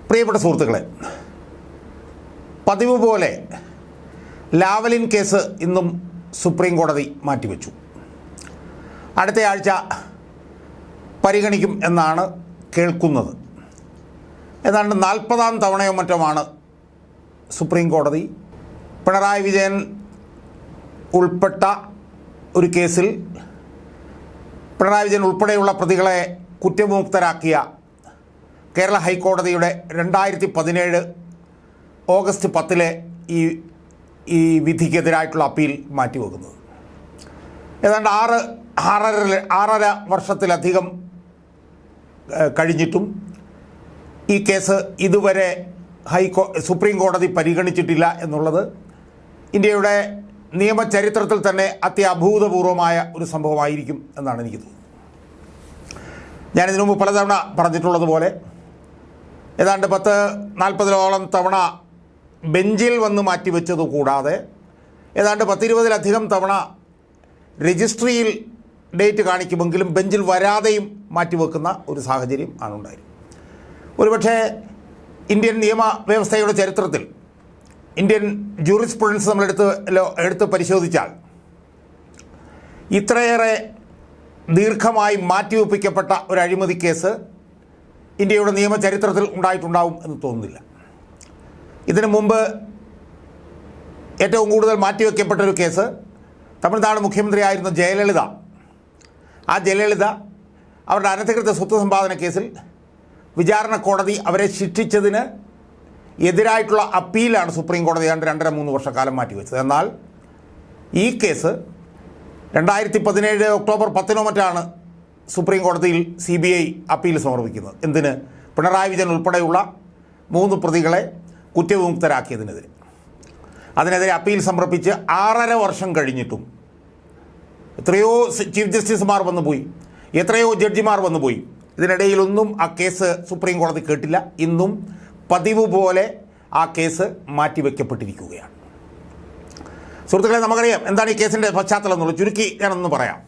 പ്രിയപ്പെട്ട സുഹൃത്തുക്കളെ, പതിവ് പോലെ ലാവ്ലിൻ കേസ് ഇന്നും സുപ്രീം കോടതി മാറ്റിവെച്ചു. അടുത്ത ആഴ്ച പരിഗണിക്കും എന്നാണ് കേൾക്കുന്നത്. ഏതാണ്ട് 40-ാം തവണയോ മറ്റുമാണ് സുപ്രീം കോടതി പിണറായി വിജയൻ ഉൾപ്പെട്ട ഒരു കേസിൽ പിണറായി വിജയൻ ഉൾപ്പെടെയുള്ള പ്രതികളെ കുറ്റവിമുക്തരാക്കിയ കേരള ഹൈക്കോടതിയുടെ 2017 ഓഗസ്റ്റ് 10 ഈ വിധിക്കെതിരായിട്ടുള്ള അപ്പീൽ മാറ്റിവെക്കുന്നത്. ഏതാണ്ട് 6.5 വർഷത്തിലധികം കഴിഞ്ഞിട്ടും ഈ കേസ് ഇതുവരെ സുപ്രീം കോടതി പരിഗണിച്ചിട്ടില്ല എന്നുള്ളത് ഇന്ത്യയുടെ നിയമചരിത്രത്തിൽ തന്നെ അത്യഭൂതപൂർവമായ ഒരു സംഭവമായിരിക്കും എന്നാണ് എനിക്ക് തോന്നുന്നത്. ഞാനിതിനു മുമ്പ് പലതവണ പറഞ്ഞിട്ടുള്ളതുപോലെ ഏതാണ്ട് 40-ഓളം തവണ ബെഞ്ചിൽ വന്ന് മാറ്റിവെച്ചതു കൂടാതെ ഏതാണ്ട് 10-20-ലധികം തവണ രജിസ്ട്രിയിൽ ഡേറ്റ് കാണിക്കുമെങ്കിലും ബെഞ്ചിൽ വരാതെയും മാറ്റിവെക്കുന്ന ഒരു സാഹചര്യം ആണുണ്ടായിരുന്നത്. ഒരുപക്ഷെ ഇന്ത്യൻ നിയമവ്യവസ്ഥയുടെ ചരിത്രത്തിൽ ഇന്ത്യൻ ജൂറിസ്പ്രുഡൻസ് നമ്മൾ എടുത്ത് പരിശോധിച്ചാൽ ഇത്രയേറെ ദീർഘമായി മാറ്റിവെപ്പിക്കപ്പെട്ട ഒരു അഴിമതി കേസ് ഇന്ത്യയുടെ നിയമചരിത്രത്തിൽ ഉണ്ടായിട്ടുണ്ടാവും എന്ന് തോന്നുന്നില്ല. ഇതിനു മുമ്പ് ഏറ്റവും കൂടുതൽ മാറ്റിവെക്കപ്പെട്ടൊരു കേസ് തമിഴ്നാട് മുഖ്യമന്ത്രിയായിരുന്ന ജയലളിത. ആ ജയലളിത അവരുടെ അനധികൃത സ്വത്ത് സമ്പാദന കേസിൽ വിചാരണ കോടതി അവരെ ശിക്ഷിച്ചതിന് എതിരായിട്ടുള്ള അപ്പീലാണ് സുപ്രീം കോടതി 2.5-3 വർഷക്കാലം മാറ്റിവെച്ചത്. എന്നാൽ ഈ കേസ് 2017 ഒക്ടോബർ 10 മറ്റാണ് സുപ്രീം കോടതിയിൽ CBI അപ്പീൽ സമർപ്പിക്കുന്നത്. എന്തിന്? പിണറായി വിജയൻ ഉൾപ്പെടെയുള്ള 3 പ്രതികളെ കുറ്റവിമുക്തരാക്കിയതിനെതിരെ. അതിനെതിരെ അപ്പീൽ സമർപ്പിച്ച് 6.5 വർഷം കഴിഞ്ഞിട്ടും എത്രയോ ചീഫ് ജസ്റ്റിസുമാർ വന്നുപോയി, എത്രയോ ജഡ്ജിമാർ വന്നുപോയി. ഇതിനിടയിലൊന്നും ആ കേസ് സുപ്രീം കോടതി കേട്ടില്ല. ഇന്നും പതിവ് പോലെ ആ കേസ് മാറ്റിവെക്കപ്പെട്ടിരിക്കുകയാണ്. സുഹൃത്തുക്കളെ, നമുക്കറിയാം എന്താണ് ഈ കേസിൻ്റെ പശ്ചാത്തലം എന്നുള്ളത്. ചുരുക്കി ഞാനൊന്ന് പറയാം.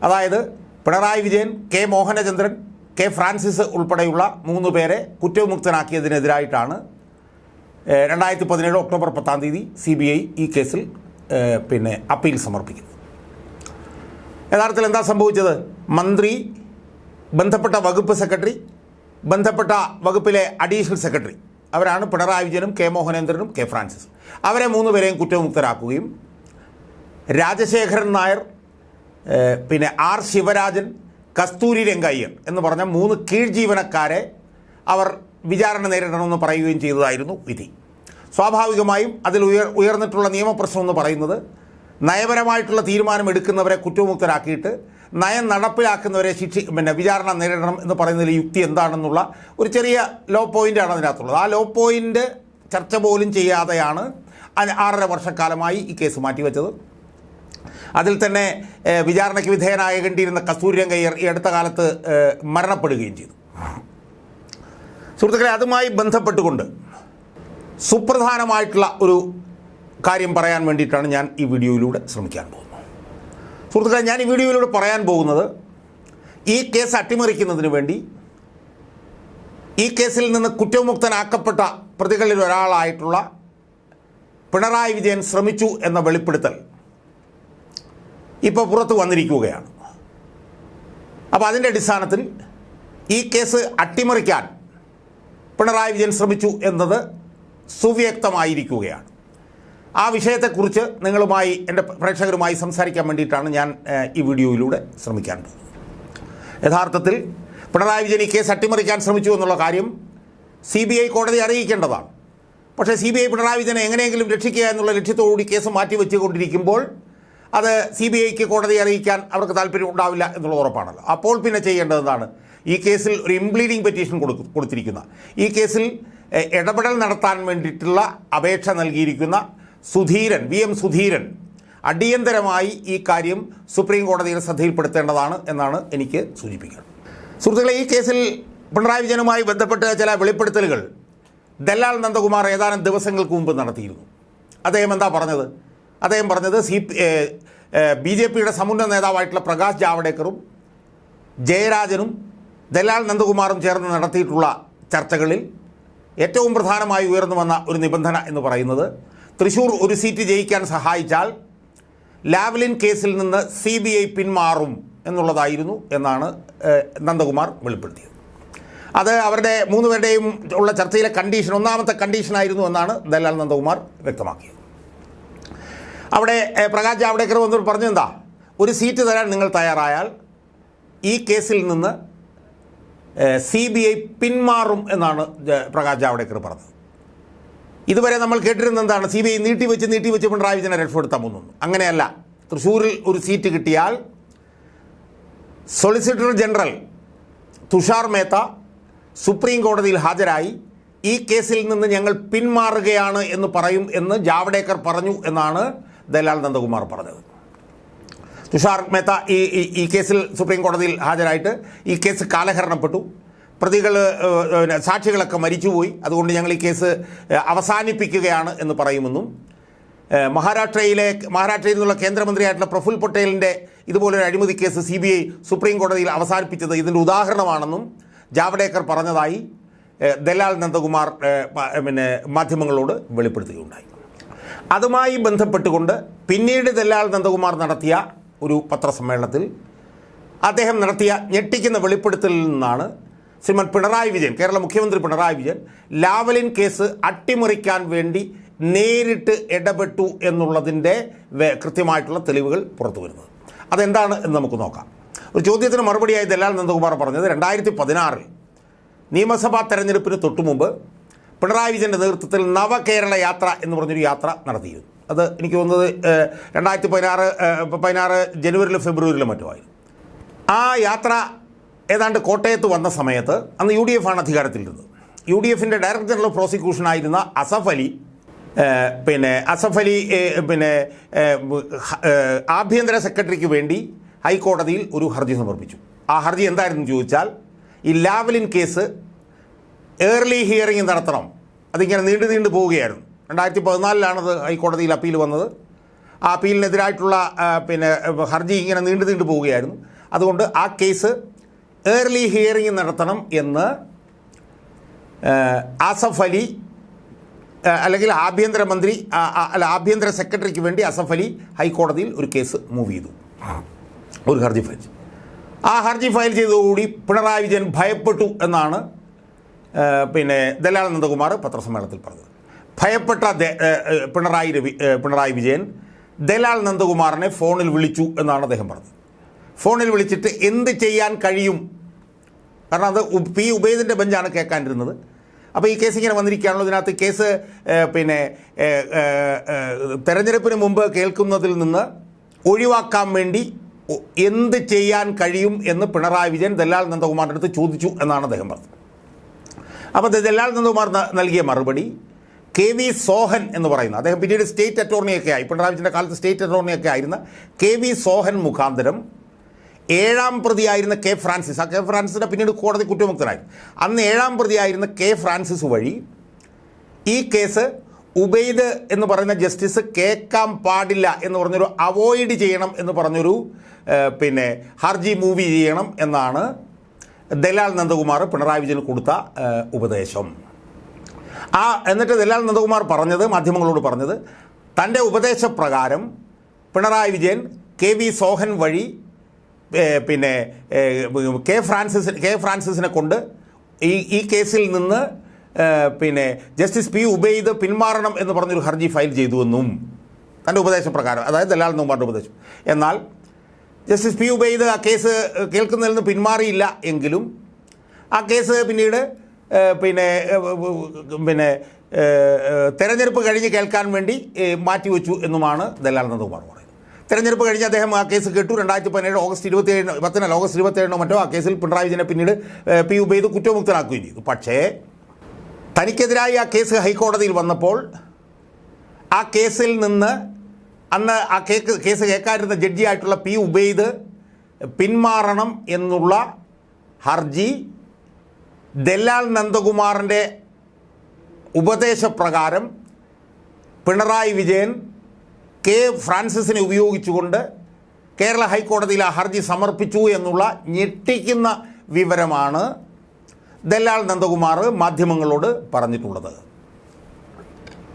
അതായത് Pinarayi Vijayan, K Mohanachandran, K Francis ഉൾപ്പെടെയുള്ള 3 പേരെ കുറ്റവിമുക്തനാക്കിയതിനെതിരായിട്ടാണ് 2017 ഒക്ടോബർ 10 CBI ഈ കേസിൽ അപ്പീൽ സമർപ്പിക്കുന്നത്. യഥാർത്ഥത്തിൽ എന്താ സംഭവിച്ചത്? മന്ത്രി, ബന്ധപ്പെട്ട വകുപ്പ് സെക്രട്ടറി, ബന്ധപ്പെട്ട വകുപ്പിലെ അഡീഷണൽ സെക്രട്ടറി, അവരാണ് പിണറായി വിജയനും കെ മോഹനേന്ദ്രനും കെ ഫ്രാൻസിസും. അവരെ 3 പേരെയും കുറ്റവിമുക്തരാക്കുകയും രാജശേഖരൻ നായർ, R ശിവരാജൻ, കസ്തൂരി രംഗയ്യർ എന്ന് പറഞ്ഞ 3 കീഴ് ജീവനക്കാരെ അവർ വിചാരണ നേരിടണമെന്ന് പറയുകയും ചെയ്തതായിരുന്നു വിധി. സ്വാഭാവികമായും അതിൽ ഉയർന്നിട്ടുള്ള നിയമപ്രശ്നം എന്ന് പറയുന്നത് നയപരമായിട്ടുള്ള തീരുമാനം എടുക്കുന്നവരെ കുറ്റവിമുക്തരാക്കിയിട്ട് നയം നടപ്പിലാക്കുന്നവരെ വിചാരണ നേരിടണം എന്ന് പറയുന്നതിൽ യുക്തി എന്താണെന്നുള്ള ഒരു ചെറിയ ലോ പോയിൻ്റാണ് അതിനകത്തുള്ളത്. ആ ലോ പോയിൻ്റ് ചർച്ച പോലും ചെയ്യാതെയാണ് 6.5 വർഷക്കാലമായി ഈ കേസ് മാറ്റിവെച്ചത്. അതിൽ തന്നെ വിചാരണയ്ക്ക് വിധേയനാകേണ്ടിയിരുന്ന കസ്തൂരി രംഗയ്യർ ഈ അടുത്ത കാലത്ത് മരണപ്പെടുകയും ചെയ്തു. സുഹൃത്തുക്കളെ, അതുമായി ബന്ധപ്പെട്ടുകൊണ്ട് സുപ്രധാനമായിട്ടുള്ള ഒരു കാര്യം പറയാൻ വേണ്ടിയിട്ടാണ് ഞാൻ ഈ വീഡിയോയിലൂടെ ശ്രമിക്കാൻ പോകുന്നത്. സുഹൃത്തുക്കളെ, ഞാൻ ഈ വീഡിയോയിലൂടെ പറയാൻ പോകുന്നത് ഈ കേസ് അട്ടിമറിക്കുന്നതിന് വേണ്ടി ഈ കേസിൽ നിന്ന് കുറ്റവിമുക്തനാക്കപ്പെട്ട പ്രതികളിൽ ഒരാളായിട്ടുള്ള പിണറായി വിജയൻ ശ്രമിച്ചു എന്ന വെളിപ്പെടുത്തൽ ഇപ്പോൾ പുറത്തു വന്നിരിക്കുകയാണ്. അപ്പോൾ അതിൻ്റെ അടിസ്ഥാനത്തിൽ ഈ കേസ് അട്ടിമറിക്കാൻ പിണറായി വിജയൻ ശ്രമിച്ചു എന്നത് സുവ്യക്തമായിരിക്കുകയാണ്. ആ വിഷയത്തെക്കുറിച്ച് നിങ്ങളുമായി, എൻ്റെ പ്രേക്ഷകരുമായി സംസാരിക്കാൻ വേണ്ടിയിട്ടാണ് ഞാൻ ഈ വീഡിയോയിലൂടെ ശ്രമിക്കാൻ പോകുന്നത്. യഥാർത്ഥത്തിൽ പിണറായി വിജയൻ ഈ കേസ് അട്ടിമറിക്കാൻ ശ്രമിച്ചു എന്നുള്ള കാര്യം CBI കോടതി അറിയിക്കേണ്ടതാണ്. പക്ഷേ CBI പിണറായി വിജയനെ എങ്ങനെയെങ്കിലും രക്ഷിക്കുക എന്നുള്ള ലക്ഷ്യത്തോടുകൂടി കേസ് മാറ്റിവെച്ചുകൊണ്ടിരിക്കുമ്പോൾ അത് CBIക്ക് കോടതി അറിയിക്കാൻ അവർക്ക് താല്പര്യം ഉണ്ടാവില്ല എന്നുള്ളത് ഉറപ്പാണല്ലോ. അപ്പോൾ പിന്നെ ചെയ്യേണ്ടത് എന്താണ്? ഈ കേസിൽ ഒരു ഇംപ്ലീഡിംഗ് പെറ്റീഷൻ കൊടുത്തിരിക്കുന്ന, ഈ കേസിൽ ഇടപെടൽ നടത്താൻ വേണ്ടിയിട്ടുള്ള അപേക്ഷ നൽകിയിരിക്കുന്ന VM സുധീരൻ അടിയന്തരമായി ഈ കാര്യം സുപ്രീം കോടതിയുടെ ശ്രദ്ധയിൽപ്പെടുത്തേണ്ടതാണ് എന്നാണ് എനിക്ക് സൂചിപ്പിക്കുന്നത്. സുഹൃത്തുക്കളെ, ഈ കേസിൽ പിണറായി വിജയനുമായി ബന്ധപ്പെട്ട് ചില വെളിപ്പെടുത്തലുകൾ ദല്ലാൽ നന്ദകുമാർ ഏതാനും ദിവസങ്ങൾക്ക് മുമ്പ് നടത്തിയിരുന്നു. അദ്ദേഹം എന്താ പറഞ്ഞത്? അദ്ദേഹം പറഞ്ഞത് BJPയുടെ സമുന്നത നേതാവായിട്ടുള്ള പ്രകാശ് ജാവ്ദേക്കറും ജയരാജനും ദല്ലാൽ നന്ദകുമാറും ചേർന്ന് നടത്തിയിട്ടുള്ള ചർച്ചകളിൽ ഏറ്റവും പ്രധാനമായി ഉയർന്നു വന്ന ഒരു നിബന്ധന എന്ന് പറയുന്നത് തൃശ്ശൂർ ഒരു സീറ്റ് ജയിക്കാൻ സഹായിച്ചാൽ ലാവ്ലിൻ കേസിൽ നിന്ന് CBI പിന്മാറും എന്നുള്ളതായിരുന്നു എന്നാണ് നന്ദകുമാർ വെളിപ്പെടുത്തിയത്. അത് അവരുടെ 3 പേരുടെയും ഉള്ള ചർച്ചയിലെ കണ്ടീഷൻ, ഒന്നാമത്തെ കണ്ടീഷനായിരുന്നു എന്നാണ് ദല്ലാൽ നന്ദകുമാർ വ്യക്തമാക്കിയത്. അവിടെ പ്രകാശ് ജാവ്ദേക്കർ വന്നിട്ട് പറഞ്ഞു, എന്താ ഒരു സീറ്റ് തരാൻ നിങ്ങൾ തയ്യാറായാൽ ഈ കേസിൽ നിന്ന് CBI പിന്മാറും എന്നാണ് പ്രകാശ് ജാവ്ദേക്കർ പറഞ്ഞത്. ഇതുവരെ നമ്മൾ കേട്ടിരുന്ന എന്താണ്, CBI നീട്ടിവെച്ച് പിണറായി വിജയനെ രക്ഷപ്പെടുത്താൻ പോകുന്നു. അങ്ങനെയല്ല. തൃശ്ശൂരിൽ ഒരു സീറ്റ് കിട്ടിയാൽ solicitor general Tushar Mehta supreme കോടതിയിൽ ഹാജരായി ഈ കേസിൽ നിന്ന് ഞങ്ങൾ പിന്മാറുകയാണ് എന്ന് പറയും എന്ന് ജാവ്ദേക്കർ പറഞ്ഞു എന്നാണ് ദല്ലാൽ നന്ദകുമാർ പറഞ്ഞത്. തുഷാർ മേത്ത ഈ കേസിൽ സുപ്രീം കോടതിയിൽ ഹാജരായിട്ട് ഈ കേസ് കാലഹരണപ്പെട്ടു, പ്രതികൾ സാക്ഷികളൊക്കെ മരിച്ചുപോയി, അതുകൊണ്ട് ഞങ്ങൾ ഈ കേസ് അവസാനിപ്പിക്കുകയാണ് എന്ന് പറയുമെന്നും മഹാരാഷ്ട്രയിൽ നിന്നുള്ള കേന്ദ്രമന്ത്രിയായിട്ടുള്ള പ്രഫുൽ പട്ടേലിൻ്റെ ഇതുപോലൊരു അഴിമതി കേസ് CBI സുപ്രീം കോടതിയിൽ അവസാനിപ്പിച്ചത് ഇതിൻ്റെ ഉദാഹരണമാണെന്നും ജാവ്ദേക്കർ പറഞ്ഞതായി ദല്ലാൽ നന്ദകുമാർ മാധ്യമങ്ങളോട് വെളിപ്പെടുത്തുകയുണ്ടായി. അതുമായി ബന്ധപ്പെട്ടുകൊണ്ട് പിന്നീട് ദല്ലാൽ നന്ദകുമാർ നടത്തിയ ഒരു പത്രസമ്മേളനത്തിൽ അദ്ദേഹം നടത്തിയ ഞെട്ടിക്കുന്ന വെളിപ്പെടുത്തലിൽ നിന്നാണ് ശ്രീമാൻ പിണറായി വിജയൻ, കേരള മുഖ്യമന്ത്രി പിണറായി വിജയൻ ലാവ്ലിൻ കേസ് അട്ടിമറിക്കാൻ വേണ്ടി നേരിട്ട് ഇടപെട്ടു എന്നുള്ളതിൻ്റെ കൃത്യമായിട്ടുള്ള തെളിവുകൾ പുറത്തു വരുന്നത്. അതെന്താണ് എന്ന് നമുക്ക് നോക്കാം. ഒരു ചോദ്യത്തിന് മറുപടിയായി ദല്ലാൽ നന്ദകുമാർ പറഞ്ഞത് 2016 നിയമസഭാ തെരഞ്ഞെടുപ്പിന് തൊട്ടുമുമ്പ് പിണറായി വിജയൻ്റെ നേതൃത്വത്തിൽ നവകേരള യാത്ര എന്ന് പറഞ്ഞൊരു യാത്ര നടത്തിയിരുന്നു. അത് എനിക്ക് തോന്നുന്നത് 2016 ജനുവരിയിലും ഫെബ്രുവരിയിലും മറ്റുമായിരുന്നു. ആ യാത്ര ഏതാണ്ട് കോട്ടയത്ത് വന്ന സമയത്ത് അന്ന് UDF ആണ് അധികാരത്തിലിരുന്നത്. UDFിൻ്റെ ഡയറക്ടർ ജനറൽ ഓഫ് പ്രോസിക്യൂഷൻ ആയിരുന്ന അസഫ് അലി ആഭ്യന്തര സെക്രട്ടറിക്ക് വേണ്ടി ഹൈക്കോടതിയിൽ ഒരു ഹർജി സമർപ്പിച്ചു. ആ ഹർജി എന്തായിരുന്നു ചോദിച്ചാൽ, ഈ ലാവ്ലിൻ കേസ് ഏർലി ഹിയറിംഗ് നടത്തണം. അതിങ്ങനെ നീണ്ടു പോവുകയായിരുന്നു. 2014 ഹൈക്കോടതിയിൽ അപ്പീൽ വന്നത്. ആ അപ്പീലിനെതിരായിട്ടുള്ള ഹർജി ഇങ്ങനെ നീണ്ടു പോവുകയായിരുന്നു. അതുകൊണ്ട് ആ കേസ് ഏർലി ഹിയറിംഗ് നടത്തണം എന്ന് ആസഫ് അലി അല്ലെങ്കിൽ ആഭ്യന്തരമന്ത്രി ആഭ്യന്തര സെക്രട്ടറിക്ക് വേണ്ടി അസഫ് അലി ഹൈക്കോടതിയിൽ ഒരു കേസ് മൂവ് ചെയ്തു, ഒരു ഹർജി ഫയൽ ചെയ്തു. ആ ഹർജി ഫയൽ ചെയ്തതോടുകൂടി പിണറായി വിജയൻ ഭയപ്പെട്ടു എന്നാണ് ദല്ലാൽ നന്ദകുമാർ പത്രസമ്മേളനത്തിൽ പറഞ്ഞത്. ഭയപ്പെട്ട പിണറായി വിജയൻ ദല്ലാൽ നന്ദകുമാറിനെ ഫോണിൽ വിളിച്ചു എന്നാണ് അദ്ദേഹം പറഞ്ഞത്. ഫോണിൽ വിളിച്ചിട്ട് എന്ത് ചെയ്യാൻ കഴിയും, കാരണം അത് P. ഉബൈദിൻ്റെ ബെഞ്ചാണ് കേൾക്കാനിരുന്നത്. അപ്പോൾ ഈ കേസ് ഇങ്ങനെ വന്നിരിക്കുകയാണല്ലോ, ഇതിനകത്ത് കേസ് തെരഞ്ഞെടുപ്പിന് മുമ്പ് കേൾക്കുന്നതിൽ നിന്ന് ഒഴിവാക്കാൻ വേണ്ടി എന്ത് ചെയ്യാൻ കഴിയും എന്ന് പിണറായി വിജയൻ ദല്ലാൽ നന്ദകുമാറിൻ്റെ അടുത്ത് ചോദിച്ചു എന്നാണ് അദ്ദേഹം പറഞ്ഞത്. അപ്പോൾ ദല്ലാൽ നന്ദകുമാർ നൽകിയ മറുപടി KV സോഹൻ എന്ന് പറയുന്ന, അദ്ദേഹം പിന്നീട് സ്റ്റേറ്റ് അറ്റോർണിയൊക്കെ ആയി, പിണറായി വിജയൻ്റെ കാലത്ത് സ്റ്റേറ്റ് അറ്റോർണിയൊക്കെ ആയിരുന്ന KV സോഹൻ മുഖാന്തരം 7ാം പ്രതിയായിരുന്ന K. ഫ്രാൻസിസ്, ആ K. ഫ്രാൻസിൻ്റെ പിന്നീട് കോടതി കുറ്റമുക്തനായി, അന്ന് 7ാം പ്രതിയായിരുന്ന K. ഫ്രാൻസിസ് വഴി ഈ കേസ് ഉബൈദ് എന്ന് പറയുന്ന ജസ്റ്റിസ് കേൾക്കാൻ പാടില്ല എന്ന് പറഞ്ഞൊരു അവോയ്ഡ് ചെയ്യണം എന്ന് പറഞ്ഞൊരു ഹർജി മൂവ് ചെയ്യണം എന്നാണ് ദല്ലാൽ നന്ദകുമാർ പിണറായി വിജയന് കൊടുത്ത ഉപദേശം. എന്നിട്ട് ദല്ലാൽ നന്ദകുമാർ പറഞ്ഞത്, മാധ്യമങ്ങളോട് പറഞ്ഞത്, തൻ്റെ ഉപദേശപ്രകാരം പിണറായി വിജയൻ KV സോഹൻ വഴി K. ഫ്രാൻസിസിനെ കൊണ്ട് ഈ കേസിൽ നിന്ന് ജസ്റ്റിസ് P. ഉബൈദ് പിന്മാറണം എന്ന് പറഞ്ഞൊരു ഹർജി ഫയൽ ചെയ്തുവെന്നും തൻ്റെ ഉപദേശപ്രകാരം, അതായത് ദല്ലാൽ നന്ദകുമാറിൻ്റെ ഉപദേശം. എന്നാൽ ജസ്റ്റിസ് P. ഉബൈദ് ആ കേസ് കേൾക്കുന്നതിൽ നിന്ന് പിന്മാറിയില്ല എങ്കിലും ആ കേസ് പിന്നീട് തെരഞ്ഞെടുപ്പ് കഴിഞ്ഞ് കേൾക്കാൻ വേണ്ടി മാറ്റിവെച്ചു എന്നുമാണ് ദല്ലാൽ നന്ദകുമാർ പറയുന്നത്. തെരഞ്ഞെടുപ്പ് കഴിഞ്ഞ് അദ്ദേഹം ആ കേസ് കേട്ടു. 2017 ഓഗസ്റ്റ് 27 മറ്റോ ആ കേസിൽ പിണറായി വിജയനെ പിന്നീട് P. ഉബൈദ് കുറ്റമുക്തനാക്കുകയും ചെയ്തു. പക്ഷേ തനിക്കെതിരായി ആ കേസ് ഹൈക്കോടതിയിൽ വന്നപ്പോൾ ആ കേസിൽ നിന്ന് അന്ന് ആ കേസ് കേൾക്കാനിരുന്ന ജഡ്ജിയായിട്ടുള്ള P. ഉബൈദ് പിന്മാറണം എന്നുള്ള ഹർജി ദല്ലാൽ നന്ദകുമാറിൻ്റെ ഉപദേശപ്രകാരം പിണറായി വിജയൻ K. ഫ്രാൻസിസിനെ ഉപയോഗിച്ചുകൊണ്ട് കേരള ഹൈക്കോടതിയിൽ ആ ഹർജി സമർപ്പിച്ചു എന്നുള്ള ഞെട്ടിക്കുന്ന വിവരമാണ് ദല്ലാൽ നന്ദകുമാർ മാധ്യമങ്ങളോട് പറഞ്ഞിട്ടുള്ളത്.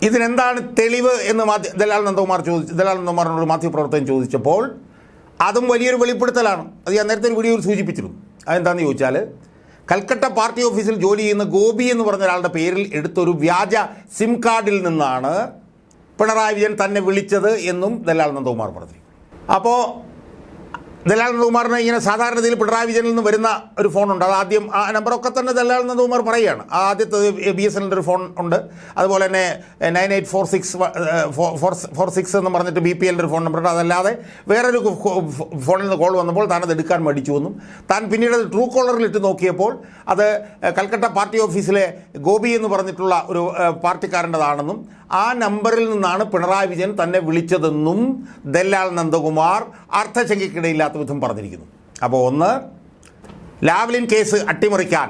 ഇതിനെന്താണ് തെളിവ് എന്ന് ദല്ലാൽ നന്ദകുമാറിനോട് മാധ്യമപ്രവർത്തകൻ ചോദിച്ചപ്പോൾ അതും വലിയൊരു വെളിപ്പെടുത്തലാണ്. അത് ഞാൻ നേരത്തെ ഒരു വീഡിയോയിൽ സൂചിപ്പിച്ചിരുന്നു. അതെന്താണെന്ന് ചോദിച്ചാൽ, കൽക്കട്ട പാർട്ടി ഓഫീസിൽ ജോലി ചെയ്യുന്ന ഗോപി എന്ന് പറഞ്ഞ ഒരാളുടെ പേരിൽ എടുത്തൊരു വ്യാജ സിം കാർഡിൽ നിന്നാണ് പിണറായി വിജയൻ തന്നെ വിളിച്ചത് എന്നും ദല്ലാൽ നന്ദകുമാർ പറഞ്ഞു. അപ്പോൾ ദല്ലാൽ നന്ദകുമാറിന് ഇങ്ങനെ സാധാരണ പിണറായി വിജയനിൽ നിന്ന് വരുന്ന ഒരു ഫോണുണ്ട്. അത് ആദ്യം ആ നമ്പറൊക്കെ തന്നെ ദല്ലാൽ നന്ദകുമാർ പറയുകയാണ്. ആദ്യത്തെ BSNL ഒരു ഫോൺ ഉണ്ട്. അതുപോലെ തന്നെ 9846 എന്ന് പറഞ്ഞിട്ട് BPL ഒരു ഫോൺ നമ്പറുണ്ട്. അതല്ലാതെ വേറൊരു ഫോണിൽ നിന്ന് കോൾ വന്നപ്പോൾ താനത് എടുക്കാൻ മടിച്ചുവെന്നും താൻ പിന്നീട് ട്രൂ കോളറിൽ ഇട്ട് നോക്കിയപ്പോൾ അത് കൽക്കട്ട പാർട്ടി ഓഫീസിലെ ഗോപി എന്ന് പറഞ്ഞിട്ടുള്ള ഒരു പാർട്ടിക്കാരൻ്റെതാണെന്നും ആ നമ്പറിൽ നിന്നാണ് പിണറായി വിജയൻ തന്നെ വിളിച്ചതെന്നും ദല്ലാൽ നന്ദകുമാർ അർത്ഥശങ്കയ്ക്കിടയില്ലാത്ത വിധം പറഞ്ഞിരിക്കുന്നു. അപ്പോൾ ഒന്ന്, ലാവ്ലിൻ കേസ് അട്ടിമറിക്കാൻ,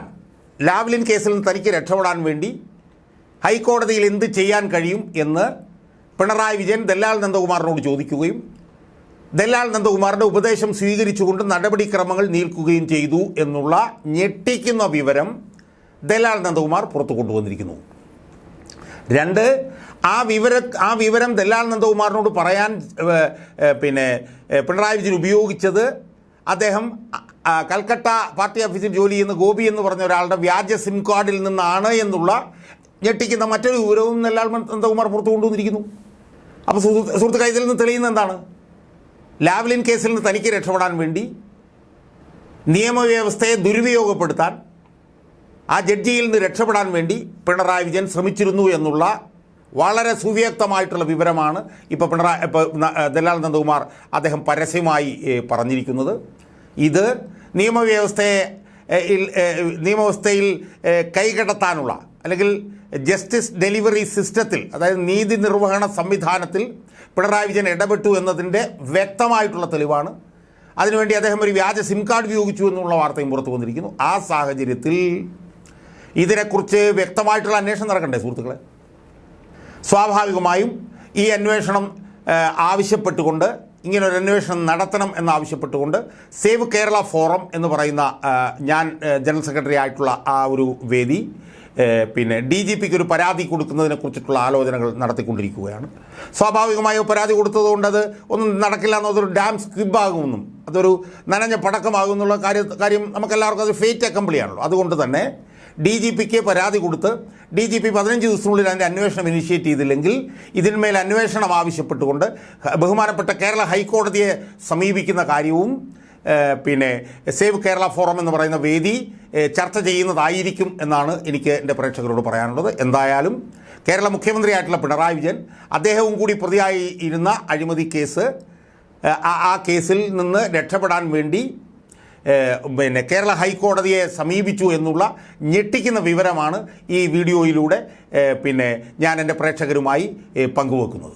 ലാവ്ലിൻ കേസിൽ നിന്ന് തനിക്ക് രക്ഷപ്പെടാൻ വേണ്ടി ഹൈക്കോടതിയിൽ എന്ത് ചെയ്യാൻ കഴിയും എന്ന് പിണറായി വിജയൻ ദല്ലാൽ നന്ദകുമാറിനോട് ചോദിക്കുകയും ദല്ലാൽ നന്ദകുമാറിൻ്റെ ഉപദേശം സ്വീകരിച്ചുകൊണ്ട് നടപടിക്രമങ്ങൾ നീക്കുകയും ചെയ്തു എന്നുള്ള ഞെട്ടിക്കുന്ന വിവരം ദല്ലാൽ നന്ദകുമാർ പുറത്തു കൊണ്ടുവന്നിരിക്കുന്നു. രണ്ട്, ആ വിവരം ദല്ലാൽ നന്ദകുമാറിനോട് പറയാൻ പിണറായി വിജയൻ ഉപയോഗിച്ചത് അദ്ദേഹം കൽക്കട്ട പാർട്ടി ഓഫീസിൽ ജോലി ചെയ്യുന്ന ഗോപി എന്ന് പറഞ്ഞ ഒരാളുടെ വ്യാജ സിം കാർഡിൽ നിന്നാണ് എന്നുള്ള ഞെട്ടിക്കുന്ന മറ്റൊരു വിവരവും ദല്ലാൽ നന്ദകുമാർ പുറത്തു കൊണ്ടുവന്നിരിക്കുന്നു. അപ്പോൾ സുഹൃത്തുക്കളെ, ഇതിൽ നിന്ന് തെളിയുന്ന എന്താണ്? ലാവ്ലിൻ കേസിൽ നിന്ന് തനിക്ക് രക്ഷപ്പെടാൻ വേണ്ടി നിയമവ്യവസ്ഥയെ ദുരുപയോഗപ്പെടുത്താൻ, ആ ജഡ്ജിയിൽ നിന്ന് രക്ഷപ്പെടാൻ വേണ്ടി പിണറായി വിജയൻ ശ്രമിച്ചിരുന്നു എന്നുള്ള വളരെ സുവ്യക്തമായിട്ടുള്ള വിവരമാണ് ഇപ്പോൾ ദല്ലാൽ നന്ദകുമാർ അദ്ദേഹം പരസ്യമായി പറഞ്ഞിരിക്കുന്നത്. ഇത് നിയമവ്യവസ്ഥയിൽ കൈകടത്താനുള്ള, അല്ലെങ്കിൽ ജസ്റ്റിസ് ഡെലിവറി സിസ്റ്റത്തിൽ, അതായത് നീതി നിർവഹണ സംവിധാനത്തിൽ പിണറായി വിജയൻ ഇടപെട്ടു എന്നതിൻ്റെ വ്യക്തമായിട്ടുള്ള തെളിവാണ്. അതിനുവേണ്ടി അദ്ദേഹം ഒരു വ്യാജ സിം കാർഡ് ഉപയോഗിച്ചു എന്നുള്ള വാർത്തയും പുറത്തു വന്നിരിക്കുന്നു. ആ സാഹചര്യത്തിൽ ഇതിനെക്കുറിച്ച് വ്യക്തമായിട്ടുള്ള അന്വേഷണം നടക്കണ്ടേ സുഹൃത്തുക്കളെ? സ്വാഭാവികമായും ഈ അന്വേഷണം ആവശ്യപ്പെട്ടുകൊണ്ട്, ഇങ്ങനൊരു അന്വേഷണം നടത്തണം എന്നാവശ്യപ്പെട്ടുകൊണ്ട് സേവ് കേരള ഫോറം എന്ന് പറയുന്ന ഞാൻ ജനറൽ സെക്രട്ടറി ആയിട്ടുള്ള ആ ഒരു വേദി DGPക്ക് ഒരു പരാതി കൊടുക്കുന്നതിനെക്കുറിച്ചിട്ടുള്ള ആലോചനകൾ നടത്തിക്കൊണ്ടിരിക്കുകയാണ്. സ്വാഭാവികമായും പരാതി കൊടുത്തതുകൊണ്ട് അത് ഒന്നും നടക്കില്ല എന്നതൊരു ഡാം സ്ക്രിബാകുമെന്നും അതൊരു നനഞ്ഞ പടക്കമാകുമെന്നുള്ള കാര്യം നമുക്കെല്ലാവർക്കും അത് ഫേറ്റ് അക്കംപ്ലിയാണല്ലോ. അതുകൊണ്ട് തന്നെ DGPക്ക് പരാതി കൊടുത്ത് DGP 15 ദിവസത്തിനുള്ളിൽ അതിൻ്റെ അന്വേഷണം ഇനിഷ്യേറ്റ് ചെയ്തില്ലെങ്കിൽ ഇതിന്മേൽ അന്വേഷണം ആവശ്യപ്പെട്ടുകൊണ്ട് ബഹുമാനപ്പെട്ട കേരള ഹൈക്കോടതിയെ സമീപിക്കുന്ന കാര്യവും സേവ് കേരള ഫോറം എന്ന് പറയുന്ന വേദി ചർച്ച ചെയ്യുന്നതായിരിക്കും എന്നാണ് എനിക്ക് എൻ്റെ പ്രേക്ഷകരോട് പറയാനുള്ളത്. എന്തായാലും കേരള മുഖ്യമന്ത്രിയായിട്ടുള്ള പിണറായി വിജയൻ, അദ്ദേഹവും കൂടി പ്രതിയായി ഇരുന്ന അഴിമതി കേസ്, ആ കേസിൽ നിന്ന് രക്ഷപ്പെടാൻ വേണ്ടി കേരള ഹൈക്കോടതിയെ സമീപിച്ചു എന്നുള്ള ഞെട്ടിക്കുന്ന വിവരമാണ് ഈ വീഡിയോയിലൂടെ ഞാൻ എൻ്റെ പ്രേക്ഷകരുമായി പങ്കുവെക്കുന്നത്.